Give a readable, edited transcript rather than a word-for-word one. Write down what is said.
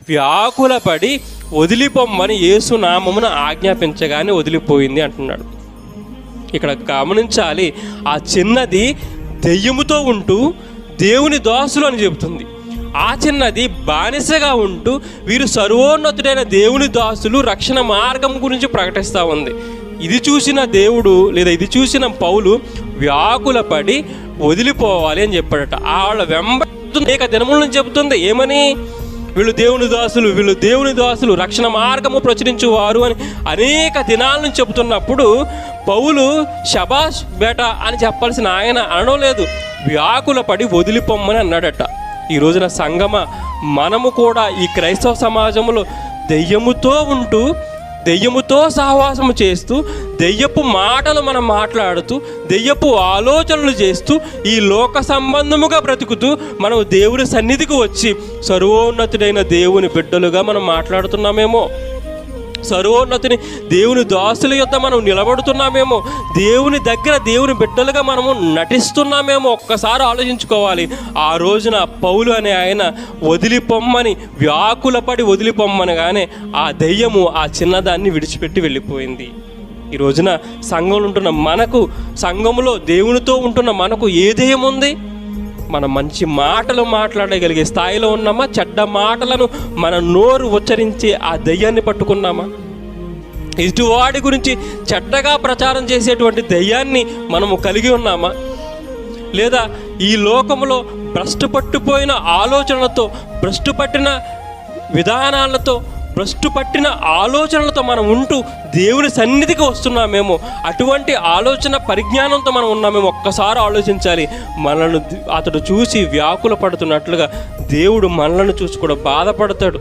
వ్యాకులపడి వదిలిపోమ్మని యేసు నామమున ఆజ్ఞాపించగానే వదిలిపోయింది అంటున్నాడు. ఇక్కడ గమనించాలి, ఆ చిన్నది దెయ్యముతో ఉంటూ దేవుని దాసులు అని చెబుతుంది. ఆ చిన్నది బానిసగా ఉంటూ వీరు సర్వోన్నతుడైన దేవుని దాసులు, రక్షణ మార్గం గురించి ప్రకటిస్తూ ఉంది. ఇది చూసిన దేవుడు లేదా ఇది చూసిన పౌలు వ్యాకులపడి వదిలిపోవాలి అని చెప్పాడట. వాళ్ళ వెంబడుతుంది, అనేక దినముల నుంచి చెబుతుంది. ఏమని? వీళ్ళు దేవుని దాసులు, వీళ్ళు దేవుని దాసులు, రక్షణ మార్గము ప్రచురించువారు అని అనేక దినాల నుంచి చెబుతున్నప్పుడు పౌలు షబాష్ బేట అని చెప్పాల్సిన ఆయన అనడం లేదు, వ్యాకులపడి వదిలిపోమ్మని అన్నాడట. ఈ రోజున సంగమ, మనము కూడా ఈ క్రైస్తవ సమాజంలో దెయ్యముతో ఉంటూ, దెయ్యముతో సహవాసము చేస్తూ, దెయ్యపు మాటలు మనం మాట్లాడుతూ, దెయ్యపు ఆలోచనలు చేస్తూ, ఈ లోక సంబంధముగా బ్రతుకుతూ మనం దేవుని సన్నిధికి వచ్చి సర్వోన్నతుడైన దేవుని బిడ్డలుగా మనం మాట్లాడుతున్నామేమో, సర్వోన్నతిని దేవుని దాసుల యొద్ద మనం నిలబడుతున్నామేమో, దేవుని దగ్గర దేవుని బిడ్డలుగా మనము నటిస్తున్నామేమో. ఒక్కసారి ఆలోచించుకోవాలి. ఆ రోజున పౌలు అనే ఆయన వదిలిపోమ్మని, వ్యాకులపడి వదిలిపోమ్మనగానే ఆ దెయ్యము ఆ చిన్నదాన్ని విడిచిపెట్టి వెళ్ళిపోయింది. ఈ రోజున సంఘంలో ఉంటున్న మనకు, సంఘంలో దేవునితో ఉంటున్న మనకు ఏ దెయ్యం ఉంది? మనం మంచి మాటలు మాట్లాడగలిగే స్థాయిలో ఉన్నామా? చెడ్డ మాటలను మన నోరు ఉచ్చరించే ఆ దెయ్యాన్ని పట్టుకున్నామా? ఎదుటివాడి గురించి చెడ్డగా ప్రచారం చేసేటువంటి దెయ్యాన్ని మనము కలిగి ఉన్నామా? లేదా ఈ లోకంలో భ్రష్టు పట్టిపోయిన ఆలోచనలతో, భ్రష్టు పట్టిన విధానాలతో, భ్రష్టు పట్టిన ఆలోచనలతో మనం ఉంటూ దేవుని సన్నిధికి వస్తున్నామేమో, అటువంటి ఆలోచన పరిజ్ఞానంతో మనం ఉన్నామేమో. ఒక్కసారి ఆలోచించాలి. మనల్ని అతడు చూసి వ్యాకుల పడుతున్నట్లుగా దేవుడు మనలను చూసి కూడా బాధపడతాడు.